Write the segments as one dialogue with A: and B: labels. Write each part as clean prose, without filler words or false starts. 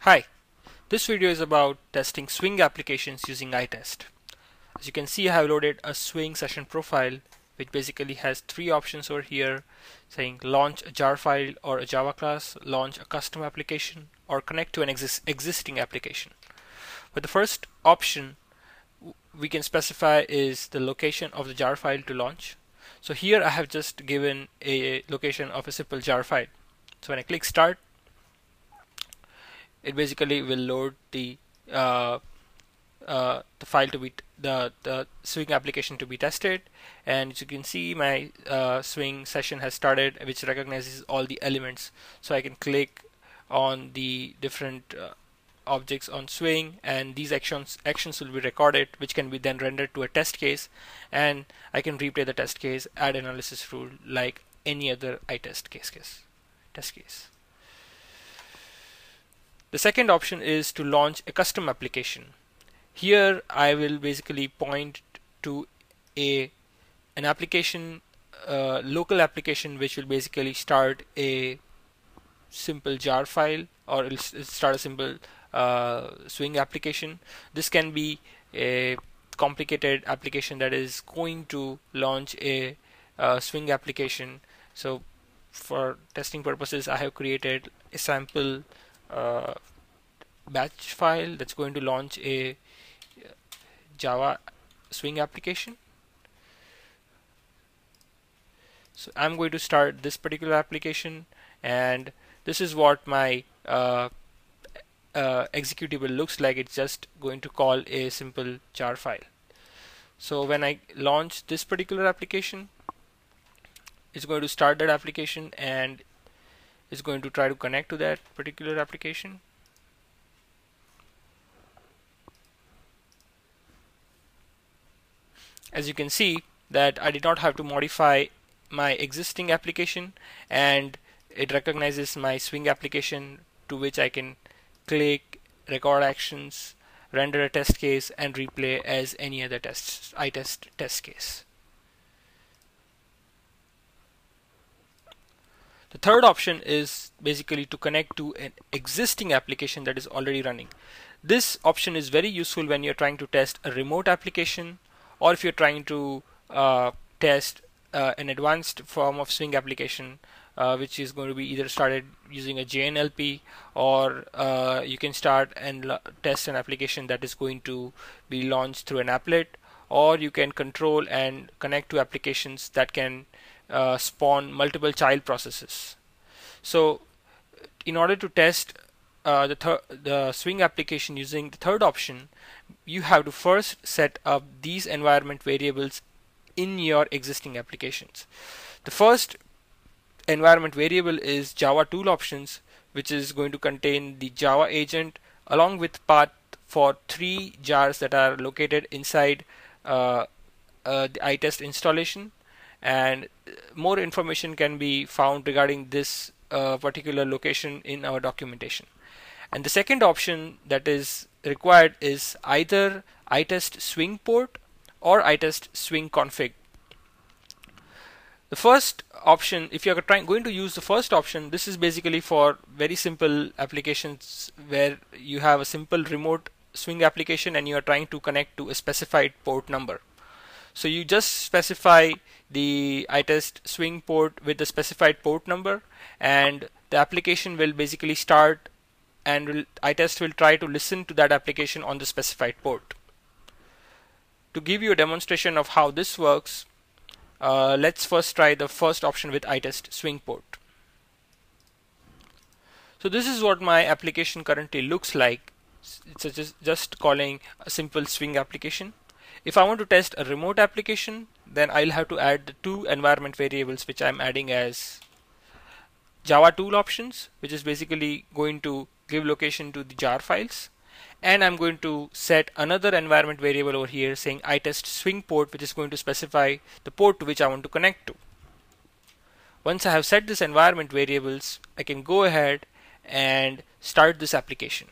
A: Hi, this video is about testing Swing applications using iTest. As you can see, I have loaded a Swing session profile which basically has three options over here saying launch a jar file or a Java class, launch a custom application, or connect to an existing application. But the first option we can specify is the location of the jar file to launch. So here I have just given a location of a simple jar file. So when I click start, it basically will load the file to be the Swing application to be tested, and as you can see, my Swing session has started, which recognizes all the elements. So I can click on the different objects on Swing, and these actions will be recorded, which can be then rendered to a test case, and I can replay the test case, add analysis rule like any other iTest test case. The second option is to launch a custom application. Here I will basically point to an application, local application, which will basically start a simple jar file, or it'll start a simple Swing application. This can be a complicated application that is going to launch a Swing application. So for testing purposes, I have created a sample batch file that's going to launch a Java Swing application. So I'm going to start this particular application, and this is what my executable looks like. It's just going to call a simple jar file. So when I launch this particular application, it's going to start that application and it's going to try to connect to that particular application. As you can see that I did not have to modify my existing application, and it recognizes my Swing application, to which I can click, record actions, render a test case, and replay as any other iTest test case. The third option is basically to connect to an existing application that is already running. This option is very useful when you're trying to test a remote application, or if you're trying to test an advanced form of Swing application, which is going to be either started using a JNLP, or you can start and test an application that is going to be launched through an applet, or you can control and connect to applications that can spawn multiple child processes. So in order to test the Swing application using the third option, you have to first set up these environment variables in your existing applications. The first environment variable is Java tool options, which is going to contain the Java agent along with path for 3 jars that are located inside the iTest installation, and more information can be found regarding this particular location in our documentation. And the second option that is required is either iTest Swing port or iTest Swing config. The first option, if you're going to use the first option, this is basically for very simple applications where you have a simple remote Swing application and you are trying to connect to a specified port number. So you just specify the iTest Swing port with the specified port number, and the application will basically start, and iTest will try to listen to that application on the specified port. To give you a demonstration of how this works, let's first try the first option with iTest Swing port. So this is what my application currently looks like. It's just calling a simple Swing application. If I want to test a remote application, then I'll have to add the 2 environment variables, which I'm adding as Java tool options, which is basically going to give location to the jar files, and I'm going to set another environment variable over here saying iTest Swing port, which is going to specify the port to which I want to connect to. Once I have set this environment variables, I can go ahead and start this application.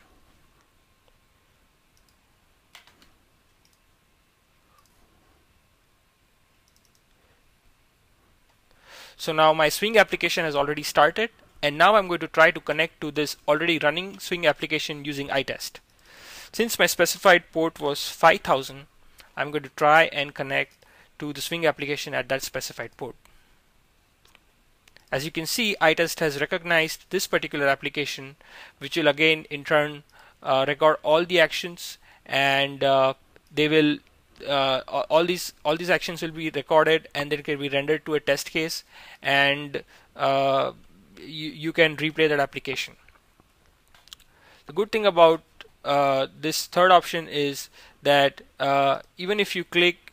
A: So now my Swing application has already started, and now I'm going to try to connect to this already running Swing application using iTest. Since my specified port was 5000, I'm going to try and connect to the Swing application at that specified port. As you can see, iTest has recognized this particular application, which will again in turn record all the actions, and they will all these actions will be recorded, and then can be rendered to a test case, and you can replay that application. The good thing about this third option is that even if you click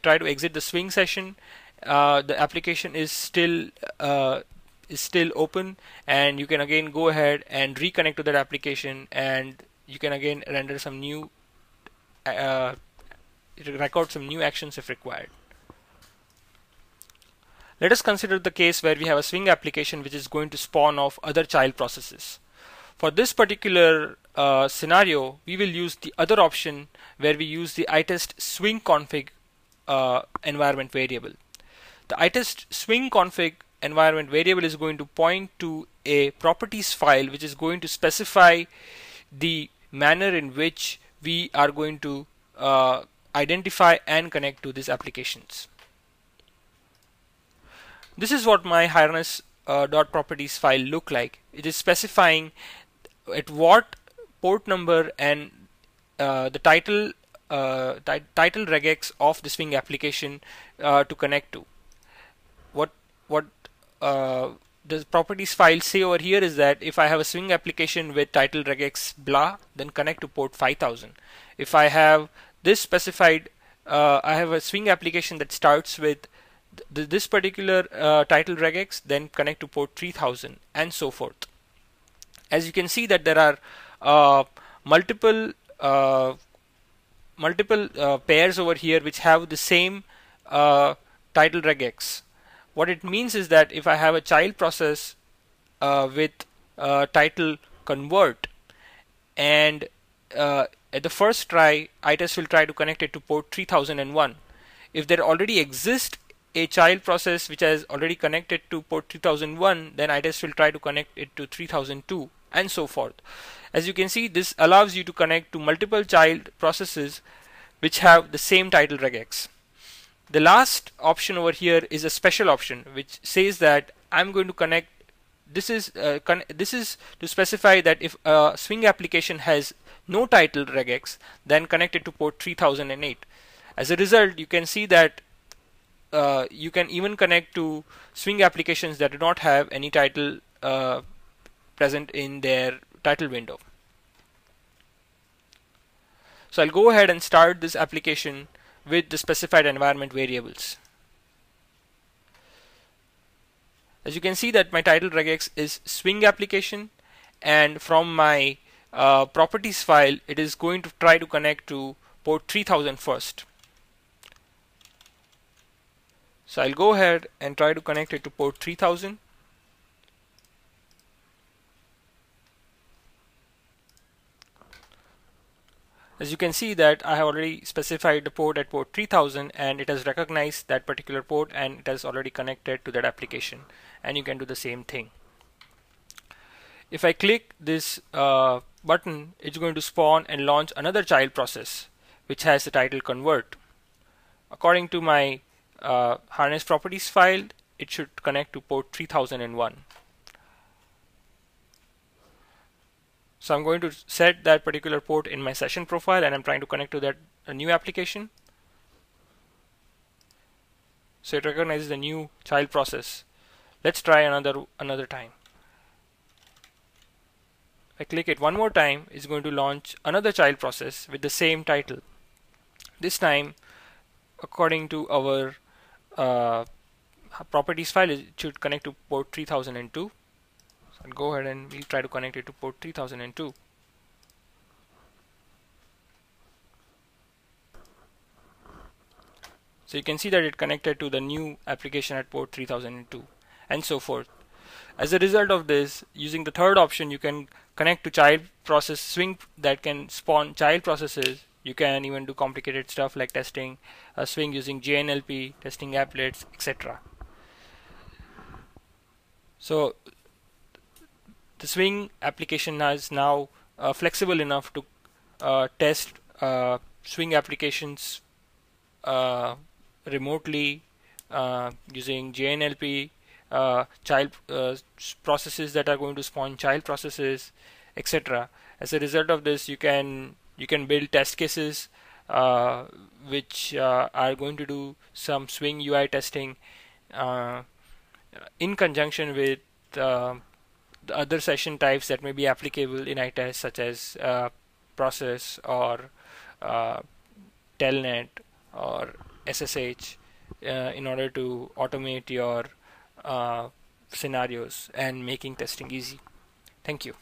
A: try to exit the Swing session, the application is still open, and you can again go ahead and reconnect to that application, and you can again render some new record some new actions if required. Let us consider the case where we have a Swing application which is going to spawn off other child processes. For this particular scenario, we will use the other option where we use the iTest swing config environment variable. The iTest swing config environment variable is going to point to a properties file which is going to specify the manner in which we are going to identify and connect to these applications. This is what my harness .properties file look like. It is specifying at what port number and the title regex of the Swing application to connect to. What the properties file say over here is that if I have a Swing application with title regex blah, then connect to port 5000. If I have this specified, I have a Swing application that starts with this particular title regex, then connect to port 3000, and so forth. As you can see that there are multiple pairs over here which have the same title regex. What it means is that if I have a child process with title convert, and at the first try iTest will try to connect it to port 3001. If there already exists a child process which has already connected to port 3001, then iTest will try to connect it to 3002, and so forth. As you can see, this allows you to connect to multiple child processes which have the same title regex. The last option over here is a special option which says that I'm going to connect. This is to specify that if a Swing application has no title regex, then connect it to port 3008. As a result, you can see that you can even connect to Swing applications that do not have any title present in their title window. So I'll go ahead and start this application with the specified environment variables. As you can see that my title regex is Swing application, and from my properties file it is going to try to connect to port 3000 first. So I'll go ahead and try to connect it to port 3000. As you can see that I have already specified the port at port 3000, and it has recognized that particular port, and it has already connected to that application, and you can do the same thing. If I click this button, it's going to spawn and launch another child process which has the title convert. According to my harness properties file, it should connect to port 3001. So I'm going to set that particular port in my session profile, and I'm trying to connect to that new application. So it recognizes the new child process. Let's try another time. I click it one more time, it's going to launch another child process with the same title. This time, according to our properties file, it should connect to port 3002. So I'll go ahead and we'll try to connect it to port 3002. So you can see that it connected to the new application at port 3002, and so forth. As a result of this, using the third option, you can connect to child process Swing that can spawn child processes. You can even do complicated stuff like testing Swing using JNLP, testing applets, etc. So The Swing application is now flexible enough to test Swing applications remotely using JNLP, child processes that are going to spawn child processes, etc. As a result of this, you can build test cases uh, which are going to do some Swing UI testing uh, in conjunction with the other session types that may be applicable in iTest, such as process or uh, telnet or SSH, in order to automate your uh, scenarios and making testing easy. Thank you.